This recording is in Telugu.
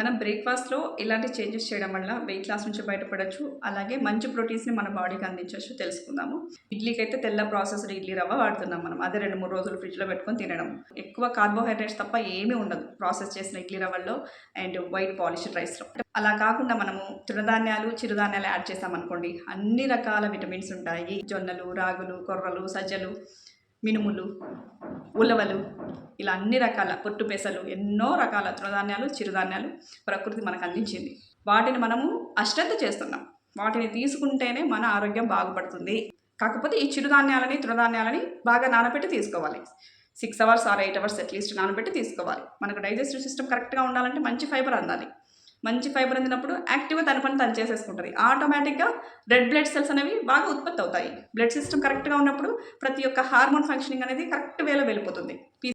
మనం బ్రేక్‌ఫాస్ట్‌లో ఇలాంటి చేంజెస్ చేయడం వల్ల వెయిట్ లాస్ నుంచి బయటపడొచ్చు. అలాగే మంచి ప్రోటీన్స్‌ని మన బాడీకి అందించొచ్చు తెలుసుకుందాము. ఇడ్లీకైతే తెల్ల ప్రాసెస్డ్ ఇడ్లీ రవ్వ వాడుతున్నాం మనం. అదే 2, 3 రోజులు ఫ్రిడ్జ్‌లో పెట్టుకొని తినడం. ఎక్కువ కార్బోహైడ్రేట్స్ తప్ప ఏమీ ఉండదు ప్రాసెస్ చేసిన ఇడ్లీ రవ్వల్లో అండ్ వైట్ పాలిష్డ్ రైస్‌లో. అలా కాకుండా మనము తృణధాన్యాలు, చిరుధాన్యాలు యాడ్ చేసామనుకోండి అన్ని రకాల విటమిన్స్ ఉంటాయి. జొన్నలు, రాగులు, కొర్రలు, సజ్జలు, మినుములు, ఉలవలు ఇలా అన్ని రకాల పొట్టు పెసలు ఎన్నో రకాల తృణధాన్యాలు, చిరుధాన్యాలు ప్రకృతి మనకు అందించింది. వాటిని మనము అశ్రద్ధ చేస్తున్నాం. వాటిని తీసుకుంటేనే మన ఆరోగ్యం బాగుపడుతుంది. కాకపోతే ఈ చిరుధాన్యాలని, తృణధాన్యాలని బాగా నానబెట్టి తీసుకోవాలి. 6 అవర్స్ ఆర్ 8 అవర్స్ అట్లీస్ట్ నానబెట్టి తీసుకోవాలి. మనకు డైజెస్టివ్ సిస్టమ్ కరెక్ట్‌గా ఉండాలంటే మంచి ఫైబర్ అందాలి. మంచి ఫైబర్ అందినప్పుడు యాక్టివ్‌గా తన పని తను చేసేసుకుంటుంది. ఆటోమేటిక్‌గా రెడ్ బ్లడ్ సెల్స్ అనేవి బాగా ఉత్పత్తి అవుతాయి. బ్లడ్ సిస్టమ్ కరెక్ట్‌గా ఉన్నప్పుడు ప్రతి ఒక్క హార్మోన్ ఫంక్షనింగ్ అనేది కరెక్ట్ వేలో వెళ్ళిపోతుంది.